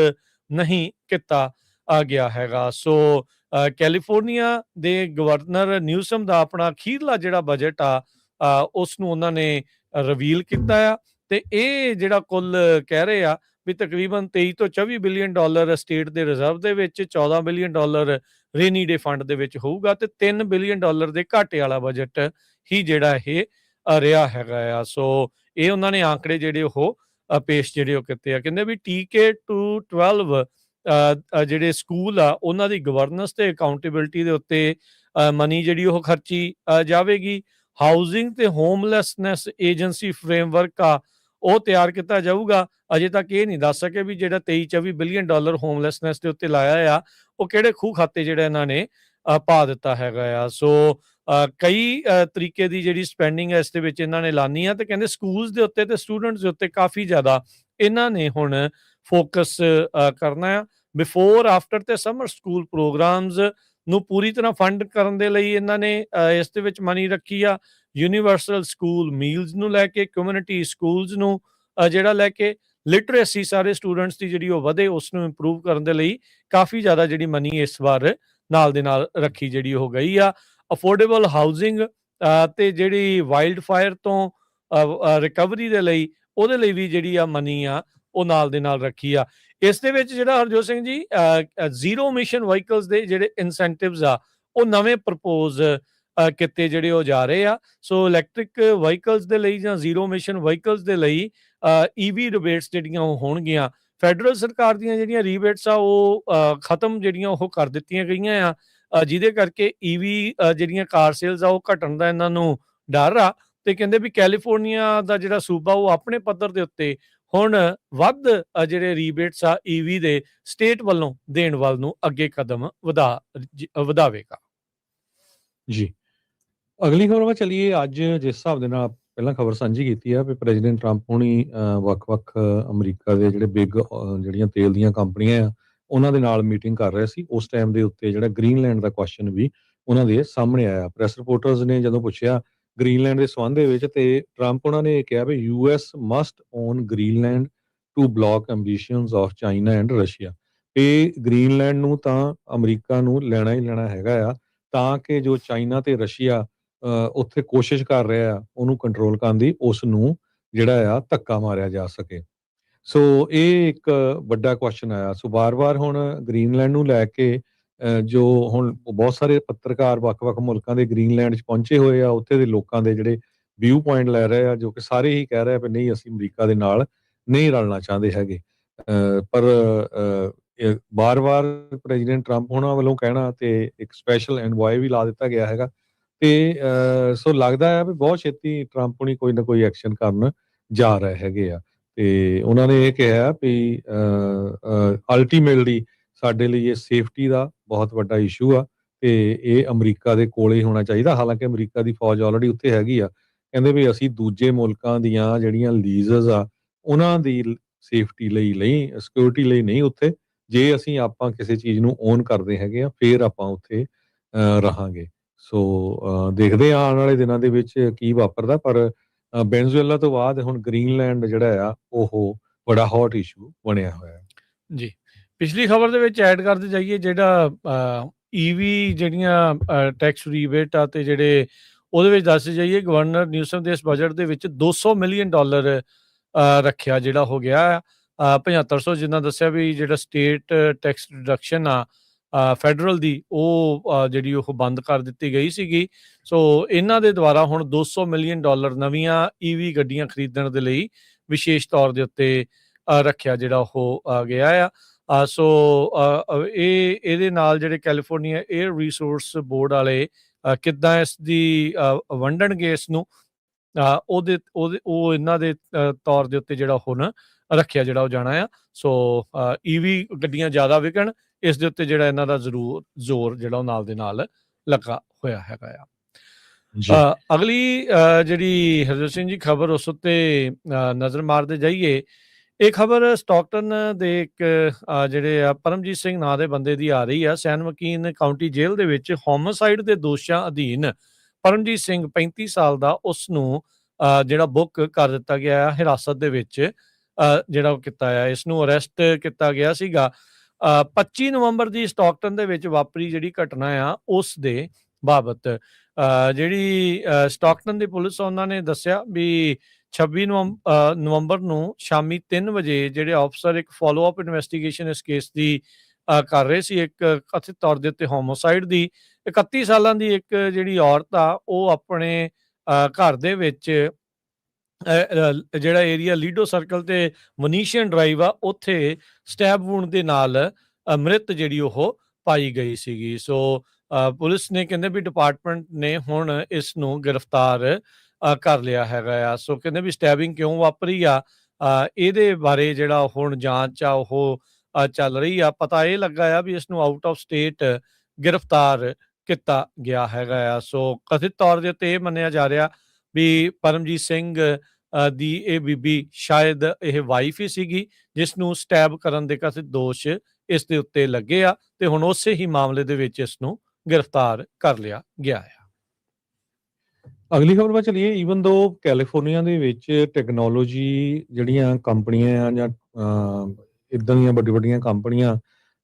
ਨਹੀਂ ਕੀਤਾ ਗਿਆ ਹੈਗਾ। ਸੋ ਕੈਲੀਫੋਰਨੀਆ ਦੇ ਗਵਰਨਰ ਨਿਊਸਮ ਦਾ ਆਪਣਾ ਅਖੀਰਲਾ ਜਿਹੜਾ ਬਜਟ ਆ ਉਸ ਨੂੰ ਉਹਨਾਂ ਨੇ ਰਿਵੀਲ ਕੀਤਾ ਆ, ਤੇ ਇਹ ਜਿਹੜਾ ਕੁੱਲ ਕਹਿ ਰਹੇ ਆ ਵੀ ਤਕਰੀਬਨ 23 ਤੋਂ 24 ਬਿਲੀਅਨ ਡਾਲਰ ਸਟੇਟ ਦੇ ਰਿਜ਼ਰਵ ਦੇ ਵਿੱਚ, 14 ਬਿਲੀਅਨ ਡਾਲਰ ਰੇਨੀ ਡੇ ਫੰਡ ਦੇ ਵਿੱਚ ਹੋਊਗਾ, ਤੇ 3 ਬਿਲੀਅਨ ਡਾਲਰ ਦੇ ਘਾਟੇ ਵਾਲਾ ਬਜਟ ਹੀ ਜਿਹੜਾ ਇਹ ਰਿਹਾ ਹੈਗਾ ਆ। ਸੋ ਇਹ ਉਹਨਾਂ ਨੇ ਆંકੜੇ ਜਿਹੜੇ ਉਹ ਪੇਸ਼ ਜਿਹੜੇ ਉਹ ਕੀਤੇ ਆ। ਕਹਿੰਦੇ ਵੀ TK to 12 ਜਿਹੜੇ ਸਕੂਲ ਆ ਉਹਨਾਂ ਦੀ ਗਵਰਨੈਂਸ ਤੇ ਅਕਾਊਂਟੇਬਿਲਿਟੀ ਦੇ ਉੱਤੇ ਮਨੀ ਜਿਹੜੀ ਉਹ ਖਰਚੀ ਜਾਵੇਗੀ। ਹਾਊਸਿੰਗ ਤੇ ਹੋਮਲੈਸਨੈਸ ਏਜੰਸੀ ਫਰੇਮਵਰਕ ਆ ਉਹ ਤਿਆਰ ਕੀਤਾ ਜਾਊਗਾ। ਅਜੇ ਤੱਕ ਇਹ ਨਹੀਂ ਦੱਸ ਸਕੇ ਵੀ ਜਿਹੜਾ 23-24 ਬਿਲੀਅਨ ਡਾਲਰ ਹੋਮਲੈਸਨੈਸ ਦੇ ਉੱਤੇ ਲਾਇਆ ਆ ਉਹ ਕਿਹੜੇ ਖੂਹ ਖਾਤੇ ਜਿਹੜਾ ਇਹਨਾਂ ਨੇ ਪਾ ਦਿੱਤਾ ਹੈਗਾ ਆ। ਸੋ ਕਈ ਤਰੀਕੇ ਦੀ ਜਿਹੜੀ ਸਪੈਂਡਿੰਗ ਹੈ ਇਸ ਦੇ ਵਿੱਚ ਇਹਨਾਂ ਨੇ ਲਾਨੀ ਆ, ਤੇ ਕਹਿੰਦੇ ਸਕੂਲਸ ਦੇ ਉੱਤੇ ਤੇ ਸਟੂਡੈਂਟਸ ਦੇ ਉੱਤੇ ਕਾਫੀ ਜ਼ਿਆਦਾ ਇਹਨਾਂ ਨੇ ਹੁਣ ਫੋਕਸ ਕਰਨਾ ਆ। ਬਿਫੋਰ, ਆਫਟਰ ਤੇ ਸਮਰ ਸਕੂਲ ਪ੍ਰੋਗਰਾਮਸ ਨੂੰ ਪੂਰੀ ਤਰ੍ਹਾਂ ਫੰਡ ਕਰਨ ਦੇ ਲਈ ਇਹਨਾਂ ਨੇ ਇਸ ਦੇ ਵਿੱਚ ਮਨੀ ਰੱਖੀ ਆ। ਯੂਨੀਵਰਸਲ ਸਕੂਲ ਮੀਲਸ ਨੂੰ ਲੈ ਕੇ, ਕਮਿਊਨਿਟੀ ਸਕੂਲਸ ਨੂੰ ਜਿਹੜਾ ਲੈ ਕੇ, ਲਿਟਰੇਸੀ ਸਾਰੇ ਸਟੂਡੈਂਟਸ ਦੀ ਜਿਹੜੀ ਉਹ ਵਧੇ ਉਸ ਨੂੰ ਇੰਪਰੂਵ ਕਰਨ ਦੇ ਲਈ ਕਾਫੀ ਜ਼ਿਆਦਾ ਜਿਹੜੀ ਮਨੀ ਇਸ ਵਾਰ ਨਾਲ ਦੇ ਨਾਲ ਰੱਖੀ ਜਿਹੜੀ ਹੋ ਗਈ ਆ। ਅਫੋਰਡੇਬਲ ਹਾਊਸਿੰਗ ਤੇ ਜਿਹੜੀ ਵਾਈਲਡ ਫਾਇਰ ਤੋਂ ਰਿਕਵਰੀ ਦੇ ਲਈ ਉਹਦੇ ਲਈ ਵੀ ਜਿਹੜੀ ਆ ਮਨੀ ਆ ਉਹ ਨਾਲ ਦੇ ਨਾਲ ਰੱਖੀ ਆ। ਇਸ ਦੇ ਵਿੱਚ ਜਿਹੜਾ Harjot Singh ji zero mission vehicles ਦੇ ਜਿਹੜੇ ਇਨਸੈਂਟਿਵਸ ਆ ਉਹ ਨਵੇਂ ਪ੍ਰਪੋਜ਼ ਕੀਤੇ ਜਿਹੜੇ ਉਹ ਜਾ ਰਹੇ ਆ। ਸੋ ਇਲੈਕਟ੍ਰਿਕ ਵਹੀਕਲਸ ਦੇ ਲਈ ਜਾਂ ਜ਼ੀਰੋ ਮਿਸ਼ਨ ਵਹੀਕਲਸ ਦੇ ਲਈ EV ਰਿਬੇਟਸ ਜਿਹੜੀਆਂ ਉਹ ਹੋਣਗੀਆਂ। ਫੈਡਰਲ ਸਰਕਾਰ ਦੀਆਂ ਜਿਹੜੀਆਂ ਰੀਬੇਟਸ ਆ ਉਹ ਖਤਮ ਜਿਹੜੀਆਂ ਉਹ ਕਰ ਦਿੱਤੀਆਂ ਗਈਆਂ ਆ, ਜਿਹਦੇ ਕਰਕੇ EV ਜਿਹੜੀਆਂ ਕਾਰ ਸੇਲਸ ਆ ਉਹ ਘਟਣ ਦਾ ਇਹਨਾਂ ਨੂੰ ਡਰ ਆ। ਤੇ ਕਹਿੰਦੇ ਵੀ ਕੈਲੀਫੋਰਨੀਆ ਦਾ ਜਿਹੜਾ ਸੂਬਾ ਉਹ ਆਪਣੇ ਪੱਧਰ ਦੇ ਉੱਤੇ ਹੁਣ ਵੱਧ ਜਿਹੜੇ ਰੀਬੇਟਸ ਆ EV ਦੇ ਸਟੇਟ ਵੱਲੋਂ ਦੇਣ ਵੱਲ ਨੂੰ ਅੱਗੇ ਕਦਮ ਵਧਾਵੇਗਾ। ਜੀ, ਅਗਲੀ ਖਬਰ ਵੱਲ ਚੱਲੀਏ। ਅੱਜ ਜਿਸ ਹਿਸਾਬ ਦੇ ਨਾਲ ਪਹਿਲਾਂ ਖਬਰ ਸਾਂਝੀ ਕੀਤੀ ਆ ਵੀ ਪ੍ਰੈਜ਼ੀਡੈਂਟ ਟਰੰਪ ਹੁਣੀ ਵੱਖ-ਵੱਖ ਅਮਰੀਕਾ ਦੇ ਜਿਹੜੇ ਬਿਗ ਜਿਹੜੀਆਂ ਤੇਲ ਦੀਆਂ ਕੰਪਨੀਆਂ ਆ ਉਹਨਾਂ ਦੇ ਨਾਲ ਮੀਟਿੰਗ ਕਰ ਰਹੇ ਸੀ। ਉਸ ਟਾਈਮ ਦੇ ਉੱਤੇ ਜਿਹੜਾ ਗ੍ਰੀਨਲੈਂਡ ਦਾ ਕੁਐਸਚਨ ਵੀ ਉਹਨਾਂ ਦੇ ਸਾਹਮਣੇ ਆਇਆ। ਪ੍ਰੈਸ ਰਿਪੋਰਟਰਸ ਨੇ ਜਦੋਂ ਪੁੱਛਿਆ ਗ੍ਰੀਨਲੈਂਡ ਦੇ ਸੰਬੰਧ ਦੇ ਵਿੱਚ, ਤੇ ਟਰੰਪ ਉਹਨਾਂ ਨੇ ਕਿਹਾ ਵੀ US must own Greenland to block ambitions of China and Russia. ਤੇ ਗ੍ਰੀਨਲੈਂਡ ਨੂੰ ਤਾਂ ਅਮਰੀਕਾ ਨੂੰ ਲੈਣਾ ਹੀ ਲੈਣਾ ਹੈਗਾ ਆ, ਤਾਂ ਕਿ ਜੋ ਚਾਈਨਾ ਤੇ ਰਸ਼ੀਆ ਉੱਥੇ ਕੋਸ਼ਿਸ਼ ਕਰ ਰਿਹਾ ਆ ਉਹਨੂੰ ਕੰਟਰੋਲ ਕਰਨ ਦੀ, ਉਸ ਨੂੰ ਜਿਹੜਾ ਆ ਧੱਕਾ ਮਾਰਿਆ ਜਾ ਸਕੇ। ਸੋ ਇਹ ਇੱਕ ਵੱਡਾ ਕੁਐਸਚਨ ਆਇਆ। ਸੋ ਵਾਰ-ਵਾਰ ਹੁਣ ਗ੍ਰੀਨਲੈਂਡ ਨੂੰ ਲੈ ਕੇ ਜੋ ਹੁਣ ਬਹੁਤ ਸਾਰੇ ਪੱਤਰਕਾਰ ਵੱਖ-ਵੱਖ ਮੁਲਕਾਂ ਦੇ ਗ੍ਰੀਨਲੈਂਡ 'ਚ ਪਹੁੰਚੇ ਹੋਏ ਆ, ਉੱਥੇ ਦੇ ਲੋਕਾਂ ਦੇ ਜਿਹੜੇ ਵਿਊ ਪੁਆਇੰਟ ਲੈ ਰਹੇ ਆ, ਜੋ ਕਿ ਸਾਰੇ ਹੀ ਕਹਿ ਰਹੇ ਆ ਵੀ ਨਹੀਂ, ਅਸੀਂ ਅਮਰੀਕਾ ਦੇ ਨਾਲ ਨਹੀਂ ਰਲਣਾ ਚਾਹੁੰਦੇ ਹੈਗੇ। ਪਰ ਵਾਰ-ਵਾਰ ਪ੍ਰੈਜ਼ੀਡੈਂਟ ਟਰੰਪ ਹੋਣਾ ਵੱਲੋਂ ਕਹਿਣਾ ਤੇ ਇੱਕ ਸਪੈਸ਼ਲ ਐਨਵੋਏ ਵੀ ਲਾ ਦਿੱਤਾ ਗਿਆ ਹੈਗਾ। ਤੇ ਸੋ ਲੱਗਦਾ ਹੈ ਵੀ ਬਹੁਤ ਛੇਤੀ ਟਰੰਪ ਹੁਣੀ ਕੋਈ ਨਾ ਕੋਈ ਐਕਸ਼ਨ ਕਰਨ ਜਾ ਰਹੇ ਹੈਗੇ ਆ। ਤੇ ਉਹਨਾਂ ਨੇ ਇਹ ਕਿਹਾ ਵੀ ਅਲਟੀਮੇਟਲੀ ਸਾਡੇ ਲਈ ਇਹ ਸੇਫਟੀ ਦਾ ਬਹੁਤ ਵੱਡਾ ਇਸ਼ੂ ਆ, ਤੇ ਇਹ ਅਮਰੀਕਾ ਦੇ ਕੋਲੇ ਹੋਣਾ ਚਾਹੀਦਾ। ਹਾਲਾਂਕਿ ਅਮਰੀਕਾ ਦੀ ਫੌਜ ਆਲਰੇਡੀ ਉੱਥੇ ਹੈਗੀ ਆ। ਕਹਿੰਦੇ ਵੀ ਅਸੀਂ ਦੂਜੇ ਮੁਲਕਾਂ ਦੀਆਂ ਜਿਹੜੀਆਂ ਲੀਜ਼ਸ ਆ ਉਹਨਾਂ ਦੀ ਸੇਫਟੀ ਲਈ ਸਿਕਿਉਰਿਟੀ ਲਈ ਨਹੀਂ ਉੱਥੇ। ਜੇ ਅਸੀਂ ਆਪਾਂ ਕਿਸੇ ਚੀਜ਼ ਨੂੰ ਓਨ ਕਰਦੇ ਹੈਗੇ ਆ ਫਿਰ ਆਪਾਂ ਉੱਥੇ ਰਹਾਂਗੇ। ਸੋ ਦੇਖਦੇ ਆ ਆਉਣ ਵਾਲੇ ਦਿਨਾਂ ਦੇ ਵਿੱਚ ਕੀ ਵਾਪਰਦਾ। ਪਰ ਵੈਨਜ਼ੂਏਲਾ ਤੋਂ ਬਾਅਦ ਹੁਣ ਗ੍ਰੀਨਲੈਂਡ ਜਿਹੜਾ ਆ ਉਹ ਬੜਾ ਹੌਟ ਇਸ਼ੂ ਬਣਿਆ ਹੋਇਆ ਜੀ। ਪਿਛਲੀ ਖਬਰ ਦੇ ਵਿੱਚ ਐਡ ਕਰਦੇ ਜਾਈਏ, ਜਿਹੜਾ EV ਜਿਹੜੀਆਂ ਟੈਕਸ ਰੀਬੇਟ ਆ ਤੇ ਜਿਹੜੇ ਉਹਦੇ ਵਿੱਚ ਦੱਸ ਜਾਈਏ, ਗਵਰਨਰ ਨਿਊਸਮ ਦੇ ਇਸ ਬਜਟ ਦੇ ਵਿੱਚ $200 ਮਿਲੀਅਨ ਰੱਖਿਆ ਜਿਹੜਾ ਹੋ ਗਿਆ 7500, ਜਿੰਨਾ ਦੱਸਿਆ ਵੀ ਜਿਹੜਾ ਸਟੇਟ ਟੈਕਸ ਰਿਡਕਸ਼ਨ ਆ ਫੈਡਰਲ ਦੀ ਉਹ ਜਿਹੜੀ ਉਹ ਬੰਦ ਕਰ ਦਿੱਤੀ ਗਈ ਸੀਗੀ। ਸੋ ਇਹਨਾਂ ਦੇ ਦੁਆਰਾ ਹੁਣ $200 ਮਿਲੀਅਨ ਨਵੀਆਂ EV ਗੱਡੀਆਂ ਖਰੀਦਣ ਦੇ ਲਈ ਵਿਸ਼ੇਸ਼ ਤੌਰ ਦੇ ਉੱਤੇ ਰੱਖਿਆ ਜਿਹੜਾ ਉਹ ਗਿਆ ਆ। ਸੋ ਇਹਦੇ ਨਾਲ ਜਿਹੜੇ ਕੈਲੀਫੋਰਨੀਆ 에ਅਰ ਰਿਸੋਰਸ ਬੋਰਡ ਵਾਲੇ ਕਿੱਦਾਂ ਇਸ ਦੀ ਵੰਡਣਗੇ ਇਸ ਨੂੰ, ਉਹ ਇਹਨਾਂ ਦੇ ਤੌਰ ਦੇ ਉੱਤੇ ਜਿਹੜਾ ਹੁਣ ਰੱਖਿਆ ਜਿਹੜਾ ਉਹ ਜਾਣਾ ਆ। ਸੋ EV ਗੱਡੀਆਂ ਜ਼ਿਆਦਾ ਵਿਕਣ, ਇਸ ਦੇ ਉੱਤੇ ਜਿਹੜਾ ਇਹਨਾਂ ਦਾ ਜ਼ਰੂਰ ਜ਼ੋਰ ਜਿਹੜਾ ਉਹ ਨਾਲ ਦੇ ਨਾਲ ਲੱਗਾ ਹੋਇਆ ਹੈਗਾ ਆ। ਅਗਲੀ ਜਿਹੜੀ ਹਰਜੋਤ ਸਿੰਘ ਜੀ ਖਬਰ ਉਸ ਉੱਤੇ ਨਜ਼ਰ ਮਾਰਦੇ ਜਾਈਏ। ਇਹ ਖਬਰ ਸਟਾਕਟਨ ਦੇ ਇੱਕ ਜਿਹੜੇ ਆ ਪਰਮਜੀਤ ਸਿੰਘ ਨਾਂ ਦੇ ਬੰਦੇ ਦੀ ਆ ਰਹੀ ਆ। ਸੈਨ ਮਕੀਨ ਕਾਉਂਟੀ ਜੇਲ੍ਹ ਦੇ ਵਿੱਚ ਹੋਮਿਸਾਈਡ ਦੇ ਦੋਸ਼ਾਂ ਅਧੀਨ ਪਰਮਜੀਤ ਸਿੰਘ 35 ਸਾਲ ਦਾ, ਉਸ ਨੂੰ ਜਿਹੜਾ ਬੁੱਕ ਕਰ ਦਿੱਤਾ ਗਿਆ ਹਿਰਾਸਤ ਦੇ ਵਿੱਚ ਜਿਹੜਾ ਉਹ ਕੀਤਾ ਆ, ਇਸ ਨੂੰ ਅਰੈਸਟ ਕੀਤਾ ਗਿਆ ਸੀਗਾ 25 ਨਵੰਬਰ ਦੀ ਸਟਾਕਟਨ ਦੇ ਵਿੱਚ ਵਾਪਰੀ ਜਿਹੜੀ ਘਟਨਾ ਆ ਉਸ ਦੇ ਬਾਬਤ। ਜਿਹੜੀ ਸਟਾਕਟਨ ਦੀ ਪੁਲਿਸ ਉਹਨਾਂ ਨੇ ਦੱਸਿਆ ਵੀ 26 ਨਵੰਬਰ ਨੂੰ ਸ਼ਾਮੀ 3 ਵਜੇ ਜਿਹੜੇ ਅਫਸਰ ਇੱਕ ਫੋਲੋ ਅਪ ਇਨਵੈਸਟੀਗੇਸ਼ਨ ਇਸ ਕੇਸ ਦੀ ਕਰ ਰਹੇ ਸੀ, ਇੱਕ ਕਥਿਤ ਤੌਰ ਦੇ ਉੱਤੇ ਹੋਮੋਸਾਈਡ ਦੀ। 31 ਸਾਲਾਂ ਦੀ ਇੱਕ ਜਿਹੜੀ ਔਰਤ ਆ ਉਹ ਆਪਣੇ ਘਰ ਦੇ ਵਿੱਚ ਜਿਹੜਾ ਏਰੀਆ ਲੀਡੋ ਸਰਕਲ ਤੇ ਮਨੀਸ਼ੀਅਨ ਡਰਾਈਵ ਆ ਉੱਥੇ ਸਟੈਬ ਵੂਨ ਦੇ ਨਾਲ ਮ੍ਰਿਤ ਜਿਹੜੀ ਉਹ ਪਾਈ ਗਈ ਸੀਗੀ। ਸੋ ਪੁਲਿਸ ਨੇ ਕਹਿੰਦੇ ਵੀ ਡਿਪਾਰਟਮੈਂਟ ਨੇ ਹੁਣ ਇਸ ਨੂੰ ਗ੍ਰਿਫਤਾਰ ਕਰ ਲਿਆ ਹੈਗਾ ਆ। ਸੋ ਕਹਿੰਦੇ ਵੀ ਸਟੈਬਿੰਗ ਕਿਉਂ ਵਾਪਰੀ ਆ ਇਹਦੇ ਬਾਰੇ ਜਿਹੜਾ ਹੁਣ ਜਾਂਚ ਆ ਉਹ ਚੱਲ ਰਹੀ ਆ। ਪਤਾ ਇਹ ਲੱਗਾ ਆ ਵੀ ਇਸ ਨੂੰ ਆਊਟ ਆਫ ਸਟੇਟ ਗ੍ਰਿਫਤਾਰ ਕੀਤਾ ਗਿਆ ਹੈਗਾ ਆ। ਸੋ ਕਥਿਤ ਤੌਰ ਦੇ ਉੱਤੇ ਇਹ ਮੰਨਿਆ ਜਾ ਰਿਹਾ ਵੀ ਪਰਮਜੀਤ ਸਿੰਘ ਦੀ ਇਹ ਬੀਬੀ ਸ਼ਾਇਦ ਇਹ ਵਾਈਫ ਹੀ ਸੀਗੀ ਜਿਸ ਨੂੰ ਸਟੈਬ ਕਰਨ ਦੇ ਕਥਿਤ ਦੋਸ਼ ਇਸ ਦੇ ਉੱਤੇ ਲੱਗੇ ਆ ਤੇ ਹੁਣ ਉਸੇ ਹੀ ਮਾਮਲੇ ਦੇ ਵਿੱਚ ਇਸ ਨੂੰ ਗ੍ਰਿਫਤਾਰ ਕਰ ਲਿਆ ਗਿਆ ਆ। ਅਗਲੀ ਖਬਰ ਵੱਲ ਚਲੀਏ। ਈਵਨ ਦੋ ਕੈਲੀਫੋਰਨੀਆ ਦੇ ਵਿੱਚ ਟੈਕਨੋਲੋਜੀ ਜਿਹੜੀਆਂ ਕੰਪਨੀਆਂ ਆ ਜਾਂ ਇੱਦਾਂ ਦੀਆਂ ਵੱਡੀਆਂ ਕੰਪਨੀਆਂ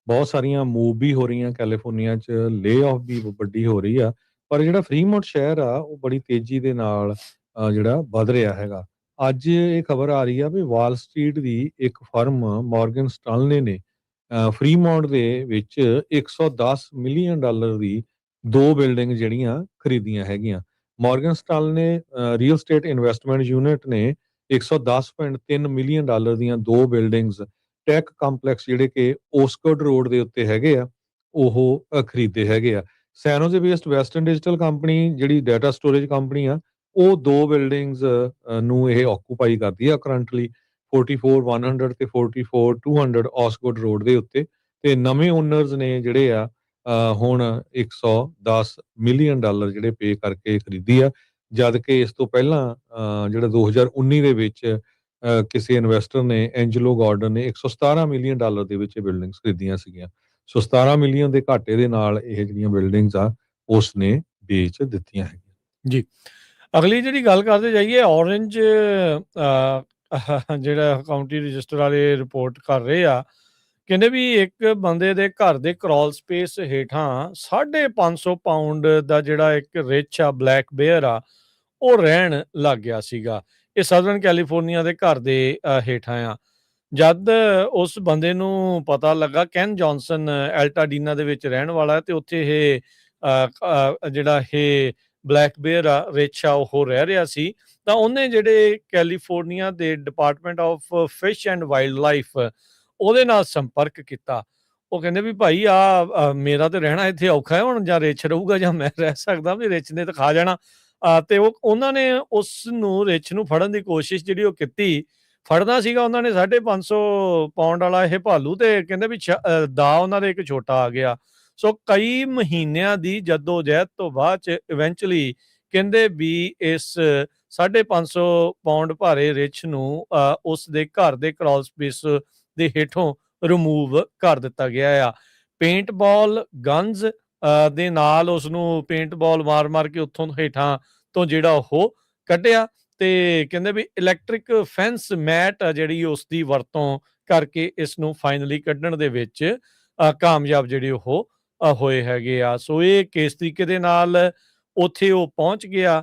ਬਹੁਤ ਸਾਰੀਆਂ ਮੂਵ ਵੀ ਹੋ ਰਹੀਆਂ ਕੈਲੀਫੋਰਨੀਆ 'ਚ, ਲੇ ਆਫ ਵੀ ਵੱਡੀ ਹੋ ਰਹੀ ਆ, ਪਰ ਜਿਹੜਾ ਫਰੀਮੌਂਟ ਸ਼ਹਿਰ ਆ ਉਹ ਬੜੀ ਤੇਜ਼ੀ ਦੇ ਨਾਲ ਜਿਹੜਾ ਵੱਧ ਰਿਹਾ ਹੈਗਾ। ਅੱਜ ਇਹ ਖਬਰ ਆ ਰਹੀ ਆ ਵੀ ਵਾਲ ਸਟਰੀਟ ਦੀ ਇੱਕ ਫਰਮ ਮੋਰਗਨ ਸਟਾਨਲੇ ਨੇ ਫਰੀਮੌਂਟ ਦੇ ਵਿੱਚ $110 ਮਿਲੀਅਨ ਦੀ 2 ਬਿਲਡਿੰਗ ਜਿਹੜੀਆਂ ਖਰੀਦੀਆਂ ਹੈਗੀਆਂ। Morgan ਸਟਾਨਲੇ real estate investment unit ਨੇ $110.3 ਮਿਲੀਅਨ ਦੀਆਂ 2 ਬਿਲਡਿੰਗਸ ਟੈਕ ਕੰਪਲੈਕਸ ਜਿਹੜੇ ਕਿ ਓਸਕਰਡ ਰੋਡ ਦੇ ਉੱਤੇ ਹੈਗੇ ਆ ਉਹ ਖਰੀਦੇ ਹੈਗੇ ਆ। ਸੈਨੋਜ਼ੇ ਬੇਸਡ ਵੈਸਟਰਨ ਡਿਜੀਟਲ ਕੰਪਨੀ ਜਿਹੜੀ ਡਾਟਾ ਸਟੋਰੇਜ ਕੰਪਨੀ ਆ ਉਹ 2 ਬਿਲਡਿੰਗਸ ਨੂੰ ਇਹ ਆਕੂਪਾਈ ਕਰਦੀ ਆ ਕਰੰਟਲੀ 44-100 ਤੇ 44-200 ਓਸਕਰਡ ਰੋਡ ਦੇ ਉੱਤੇ। ਤੇ ਨਵੇਂ ਓਨਰਸ ਨੇ ਜਿਹੜੇ ਆ ਹੁਣ $110 ਮਿਲੀਅਨ ਜਿਹੜੇ ਪੇ ਕਰਕੇ ਖਰੀਦੀ ਆ, ਜਦ ਕਿ ਇਸ ਤੋਂ ਪਹਿਲਾਂ ਜਿਹੜਾ 2019 ਦੇ ਵਿੱਚ ਕਿਸੇ ਇਨਵੈਸਟਰ ਨੇ ਐਂਜਲੋ ਗਾਰਡਨ ਨੇ $117 ਮਿਲੀਅਨ ਦੇ ਵਿੱਚ ਇਹ ਬਿਲਡਿੰਗਸ ਖਰੀਦੀਆਂ ਸੀਗੀਆਂ। ਸੋ 17 ਮਿਲੀਅਨ ਦੇ ਘਾਟੇ ਦੇ ਨਾਲ ਇਹ ਜਿਹੜੀਆਂ ਬਿਲਡਿੰਗਸ ਆ ਉਸ ਨੇ ਵੇਚ ਦਿੱਤੀਆਂ ਹੈਗੀਆਂ। ਜੀ, ਅਗਲੀ ਜਿਹੜੀ ਗੱਲ ਕਰਦੇ ਜਾਈਏ ਔਰੰਜ ਜਿਹੜਾ ਕਾਊਂਟੀ ਰਜਿਸਟਰ ਵਾਲੇ ਰਿਪੋਰਟ ਕਰ ਰਹੇ ਆ, ਕਹਿੰਦੇ ਵੀ ਇੱਕ ਬੰਦੇ ਦੇ ਘਰ ਦੇ ਕ੍ਰੋਲ ਸਪੇਸ ਹੇਠਾਂ 550 ਪਾਉਂਡ ਦਾ ਜਿਹੜਾ ਇੱਕ ਰਿਚ ਆ ਬਲੈਕ ਬੇਅਰ ਆ ਉਹ ਰਹਿਣ ਲੱਗ ਗਿਆ ਸੀਗਾ। ਇਹ ਸਦਰਨ ਕੈਲੀਫੋਰਨੀਆ ਦੇ ਘਰ ਦੇ ਹੇਠਾਂ ਆ। ਜਦ ਉਸ ਬੰਦੇ ਨੂੰ ਪਤਾ ਲੱਗਾ, ਕੈਨ ਜੌਨਸਨ ਐਲਟਾਡੀਨਾ ਦੇ ਵਿੱਚ ਰਹਿਣ ਵਾਲਾ ਤੇ ਉੱਥੇ ਇਹ ਜਿਹੜਾ ਇਹ ਬਲੈਕ ਬੇਅਰ ਆ ਰਿਚ ਆ ਉਹ ਰਹਿ ਰਿਹਾ ਸੀ, ਤਾਂ ਉਹਨੇ ਜਿਹੜੇ ਕੈਲੀਫੋਰਨੀਆ ਦੇ department of fish and wildlife ਉਹਦੇ ਨਾਲ ਸੰਪਰਕ ਕੀਤਾ। ਉਹ ਕਹਿੰਦੇ ਵੀ ਭਾਈ ਮੇਰਾ ਤੇ ਰਹਿਣਾ ਇੱਥੇ ਔਖਾ ਹੈ, ਹੁਣ ਜਾਂ ਰਿਚ ਰਹੂਗਾ ਜਾਂ ਮੈਂ ਰਹਿ ਸਕਦਾ, ਵੀ ਰਿਚ ਨੇ ਤਾਂ ਖਾ ਜਾਣਾ। ਤੇ ਉਹਨਾਂ ਨੇ ਉਸ ਨੂੰ ਰਿਚ ਨੂੰ ਫੜਨ ਦੀ ਕੋਸ਼ਿਸ਼ ਜਿਹੜੀ ਉਹ ਕੀਤੀ। ਫੜਨਾ ਸੀਗਾ ਉਹਨਾਂ ਨੇ 550 ਪਾਉਂਡ ਵਾਲਾ ਇਹ ਭਾਲੂ, ਤੇ ਕਹਿੰਦੇ ਵੀ ਦਾ ਉਹਨਾਂ ਦੇ ਇੱਕ ਛੋਟਾ ਆ ਗਿਆ। ਸੋ ਕਈ ਮਹੀਨਿਆਂ ਦੀ ਜੱਦੋ-ਜਹਿਦ ਤੋਂ ਬਾਅਦ ਚ ਇਵੈਂਚੁਅਲੀ ਕਹਿੰਦੇ ਵੀ ਇਸ 550 ਪਾਉਂਡ ਭਾਰੇ ਰਿਚ ਨੂੰ ਉਸ ਦੇ ਘਰ ਦੇ ਕ੍ਰੋਲ ਸਪੇਸ ਦੇ ਹੇਠੋਂ ਰਿਮੂਵ ਕਰ ਦਿੱਤਾ ਗਿਆ ਆ। ਪੇਂਟ ਬਾਲ ਗਨਜ਼ ਦੇ ਨਾਲ ਉਸ ਨੂੰ ਪੇਂਟ ਬਾਲ ਮਾਰ ਕੇ ਉੱਥੋਂ ਹੇਠਾਂ ਤੋਂ ਜਿਹੜਾ ਉਹ ਕੱਢਿਆ, ਤੇ ਕਹਿੰਦੇ ਵੀ ਇਲੈਕਟ੍ਰਿਕ ਫੈਂਸ ਮੈਟ ਜਿਹੜੀ ਉਸ ਦੀ ਵਰਤੋਂ ਕਰਕੇ ਇਸ ਨੂੰ ਫਾਈਨਲੀ ਕੱਢਣ ਦੇ ਵਿੱਚ ਕਾਮਯਾਬ ਜਿਹੜੇ ਉਹ ਹੋਏ ਹੈਗੇ ਆ। ਸੋ ਇਹ ਕਿਸ ਤਰੀਕੇ ਦੇ ਨਾਲ ਉੱਥੇ ਉਹ ਪਹੁੰਚ ਗਿਆ,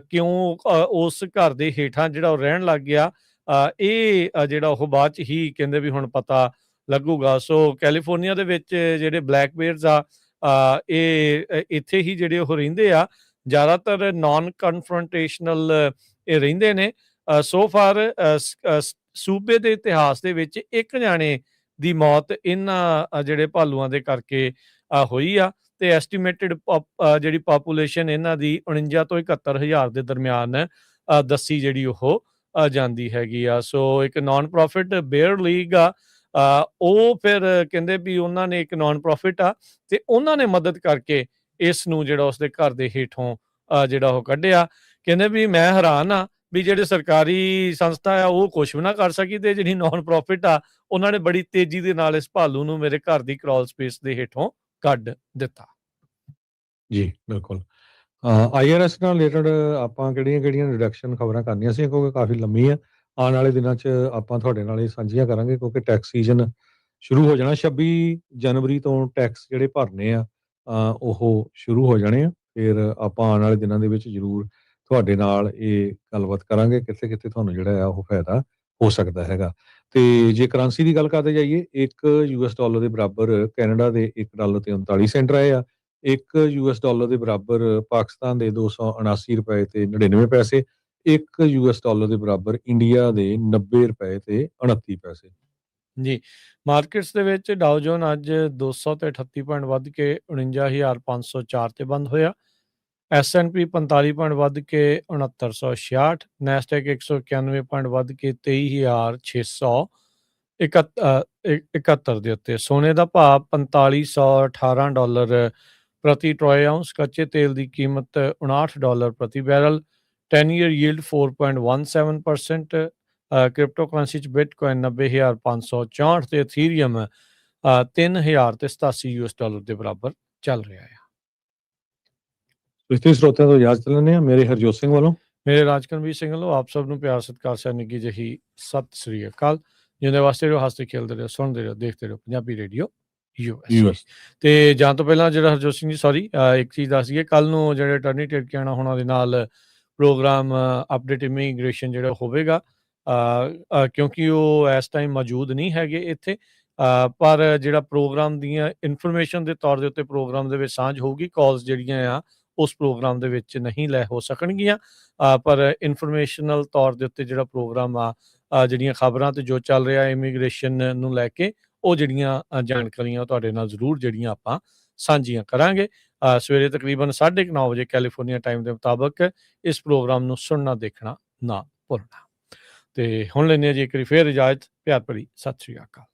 ਕਿਉਂ ਉਸ ਘਰ ਦੇ ਹੇਠਾਂ ਜਿਹੜਾ ਉਹ ਰਹਿਣ ਲੱਗ ਗਿਆ, ਇਹ ਜਿਹੜਾ ਉਹ ਬਾਅਦ ਚ ਹੀ ਕਹਿੰਦੇ ਵੀ ਹੁਣ ਪਤਾ ਲੱਗੂਗਾ। ਸੋ ਕੈਲੀਫੋਰਨੀਆ ਦੇ ਵਿੱਚ ਜਿਹੜੇ ਬਲੈਕ ਬੇਅਰਸ ਆ ਇਹ ਇੱਥੇ ਹੀ ਜਿਹੜੇ ਉਹ ਰਹਿੰਦੇ ਆ, ਜ਼ਿਆਦਾਤਰ ਨਾਨ ਕਨਫਰੰਟੇਸ਼ਨਲ ਇਹ ਰਹਿੰਦੇ ਨੇ। ਸੋ ਫਾਰ ਸੂਬੇ ਦੇ ਇਤਿਹਾਸ ਦੇ ਵਿੱਚ ਇੱਕ ਜਾਣੇ ਦੀ ਮੌਤ ਇਹਨਾਂ ਜਿਹੜੇ ਭਾਲੂਆਂ ਦੇ ਕਰਕੇ ਹੋਈ ਆ, ਤੇ ਐਸਟੀਮੇਟਡ ਜਿਹੜੀ ਪਾਪੂਲੇਸ਼ਨ ਇਹਨਾਂ ਦੀ 49 ਤੋਂ 71,000 ਦੇ ਦਰਮਿਆਨ ਦੱਸੀ ਜਿਹੜੀ ਉਹ ਜਾਂਦੀ ਹੈਗੀ ਆ। ਸੋ ਇੱਕ ਨਾਨ ਪ੍ਰੋਫਿਟ ਬੇਅਰ ਲੀਗ ਆ, ਉਹ ਫਿਰ ਕਹਿੰਦੇ ਵੀ ਉਹਨਾਂ ਨੇ ਇੱਕ ਨਾਨ ਪ੍ਰੋਫਿਟ ਆ ਤੇ ਉਹਨਾਂ ਨੇ ਮਦਦ ਕਰਕੇ ਇਸ ਨੂੰ ਜਿਹੜਾ ਉਸਦੇ ਘਰ ਦੇ ਹੇਠੋਂ ਜਿਹੜਾ ਉਹ ਕੱਢਿਆ। ਕਹਿੰਦੇ ਵੀ ਮੈਂ ਹੈਰਾਨ ਆ ਵੀ ਜਿਹੜੇ ਸਰਕਾਰੀ ਸੰਸਥਾ ਆ ਉਹ ਕੁਛ ਵੀ ਨਾ ਕਰ ਸਕੀ, ਤੇ ਜਿਹੜੀ ਨਾਨ ਪ੍ਰੋਫਿਟ ਆ ਉਹਨਾਂ ਨੇ ਬੜੀ ਤੇਜ਼ੀ ਦੇ ਨਾਲ ਇਸ ਭਾਲੂ ਨੂੰ ਮੇਰੇ ਘਰ ਦੀ ਕ੍ਰੋਲ ਸਪੇਸ ਦੇ ਹੇਠੋਂ ਕੱਢ ਦਿੱਤਾ। ਜੀ ਬਿਲਕੁਲ। IRS ਨਾਲ ਰਿਲੇਟਡ ਆਪਾਂ ਕਿਹੜੀਆਂ ਰਿਡਕਸ਼ਨ ਖਬਰਾਂ ਕਰਨੀਆਂ ਸੀ ਕਿਉਂਕਿ ਕਾਫੀ ਲੰਮੀ ਆ। ਆਉਣ ਵਾਲੇ ਦਿਨਾਂ 'ਚ ਆਪਾਂ ਤੁਹਾਡੇ ਨਾਲ ਇਹ ਸਾਂਝੀਆਂ ਕਰਾਂਗੇ, ਕਿਉਂਕਿ ਟੈਕਸ ਸੀਜ਼ਨ ਸ਼ੁਰੂ ਹੋ ਜਾਣਾ। 26 ਜਨਵਰੀ ਤੋਂ ਟੈਕਸ ਜਿਹੜੇ ਭਰਨੇ ਆ ਉਹ ਸ਼ੁਰੂ ਹੋ ਜਾਣੇ ਆ। ਫਿਰ ਆਪਾਂ ਆਉਣ ਵਾਲੇ ਦਿਨਾਂ ਦੇ ਵਿੱਚ ਜ਼ਰੂਰ ਤੁਹਾਡੇ ਨਾਲ ਇਹ ਗੱਲਬਾਤ ਕਰਾਂਗੇ, ਕਿੱਥੇ-ਕਿੱਥੇ ਤੁਹਾਨੂੰ ਜਿਹੜਾ ਆ ਉਹ ਫਾਇਦਾ ਹੋ ਸਕਦਾ ਹੈਗਾ। ਤੇ ਜੇ ਕਰੰਸੀ ਦੀ ਗੱਲ ਕਰਦੇ ਜਾਈਏ, $1 ਦੇ ਬਰਾਬਰ ਕੈਨੇਡਾ ਦੇ $1 ਤੇ 39 ਸੈਂਟ ਰਹੇ ਆ। $1 ਦੇ ਬਰਾਬਰ ਪਾਕਿਸਤਾਨ ਦੇ $279 ਤੇ 99 ਪੈਸੇ। $1 ਦੇ ਬਰਾਬਰ ਇੰਡੀਆ ਦੇ $90 ਤੇ 29 ਪੈਸੇ। ਜੀ, ਮਾਰਕੀਟਸ ਦੇ ਵਿੱਚ ਡਾਓ ਜੋਨ ਅੱਜ 200 ਤੇ 38 ਪੁਆਇੰਟ ਵੱਧ ਕੇ 49,504 ਤੇ ਬੰਦ ਹੋਇਆ। S&P 45 ਪੁਆਇੰਟ ਵੱਧ ਕੇ 6966, ਨੈਸਡੈਕ 191 ਪੁਆਇੰਟ ਵੱਧ ਕੇ 23,671 ਦੇ ਉੱਤੇ। ਸੋਨੇ ਦਾ ਭਾਅ $4518 ਪ੍ਰਤੀ ਟਰੋਏ ਆਉਂਸ, ਕੱਚੇ ਤੇਲ ਦੀ ਕੀਮਤ $59 ਪ੍ਰਤੀ barrel, 10 year yield 4.17%। Crypto currency 'ਚ ਬਿਟਕੋਇਨ 90,564 ਤੇ ਇਥੀਰੀਅਮ 3,087 ਦੇ ਬਰਾਬਰ ਚੱਲ ਰਿਹਾ ਹੈ। ਤੁਸੀਂ ਸਰੋਤਿਆਂ ਤੋਂ ਇਜਾਜ਼ਤ ਲੈਂਦੇ ਹਾਂ। ਮੇਰੇ ਹਰਜੋਤ ਸਿੰਘ ਵੱਲੋਂ, ਮੇਰੇ ਰਾਜਕਰਮਵੀਰ ਸਿੰਘ ਵੱਲੋਂ ਆਪ ਸਭ ਨੂੰ ਪਿਆਰ ਸਤਿਕਾਰ ਸਹਿ ਨਿੱਘੀ ਜਿਹੀ ਸਤਿ ਸ੍ਰੀ ਅਕਾਲ। ਜਿਉਂਦੇ ਵਾਸਤੇ ਰਹੋ, ਹੱਸਦੇ ਖੇਡਦੇ ਰਹੋ, ਸੁਣਦੇ ਰਹੋ, ਦੇਖਦੇ ਰਹੋ ਪੰਜਾਬੀ ਰੇਡੀਓ US। ਤੇ ਜਾਣ ਤੋਂ ਪਹਿਲਾਂ ਜਿਹੜਾ ਹਰਜੋਤ ਸਿੰਘ ਜੀ ਸੌਰੀ ਇੱਕ ਚੀਜ਼ ਦੱਸ ਦਈਏ, ਕੱਲ ਨੂੰ ਜਿਹੜੇ ਅਟਾਰਨੀ ਟਿਰਕਿਆਣਾ ਹੋਣਾ ਦੇ ਨਾਲ ਪ੍ਰੋਗਰਾਮ ਅਪਡੇਟ ਇਮੀਗ੍ਰੇਸ਼ਨ ਜਿਹੜਾ ਹੋਵੇਗਾ, ਕਿਉਂਕਿ ਉਹ ਇਸ ਟਾਈਮ ਮੌਜੂਦ ਨਹੀਂ ਹੈਗੇ ਇੱਥੇ, ਪਰ ਜਿਹੜਾ ਪ੍ਰੋਗਰਾਮ ਦੀਆਂ ਇਨਫੋਰਮੇਸ਼ਨ ਦੇ ਤੌਰ ਦੇ ਉੱਤੇ ਪ੍ਰੋਗਰਾਮ ਦੇ ਵਿੱਚ ਸਾਂਝ ਹੋਊਗੀ। ਕਾਲਸ ਜਿਹੜੀਆਂ ਆ ਉਸ ਪ੍ਰੋਗਰਾਮ ਦੇ ਵਿੱਚ ਨਹੀਂ ਲੈ ਹੋ ਸਕਣਗੀਆਂ, ਪਰ ਇਨਫੋਰਮੇਸ਼ਨਲ ਤੌਰ ਦੇ ਉੱਤੇ ਜਿਹੜਾ ਪ੍ਰੋਗਰਾਮ ਆ, ਜਿਹੜੀਆਂ ਖਬਰਾਂ ਤੇ ਜੋ ਚੱਲ ਰਿਹਾ ਇਮੀਗ੍ਰੇਸ਼ਨ ਨੂੰ ਲੈ ਕੇ, ਉਹ ਜਿਹੜੀਆਂ ਜਾਣਕਾਰੀਆਂ ਤੁਹਾਡੇ ਨਾਲ ਜ਼ਰੂਰ ਜਿਹੜੀਆਂ ਆਪਾਂ ਸਾਂਝੀਆਂ ਕਰਾਂਗੇ। ਸਵੇਰੇ ਤਕਰੀਬਨ 9:30 ਵਜੇ ਕੈਲੀਫੋਰਨੀਆ ਟਾਈਮ ਦੇ ਮੁਤਾਬਕ ਇਸ ਪ੍ਰੋਗਰਾਮ ਨੂੰ ਸੁਣਨਾ ਦੇਖਣਾ ਨਾ ਭੁੱਲਣਾ। ਤੇ ਹੁਣ ਲੈਂਦੇ ਹਾਂ ਜੀ ਇੱਕ ਵਾਰੀ ਫੇਰ ਇਜਾਜ਼ਤ। ਪਿਆਰ ਭਰੀ ਸਤਿ ਸ੍ਰੀ ਅਕਾਲ।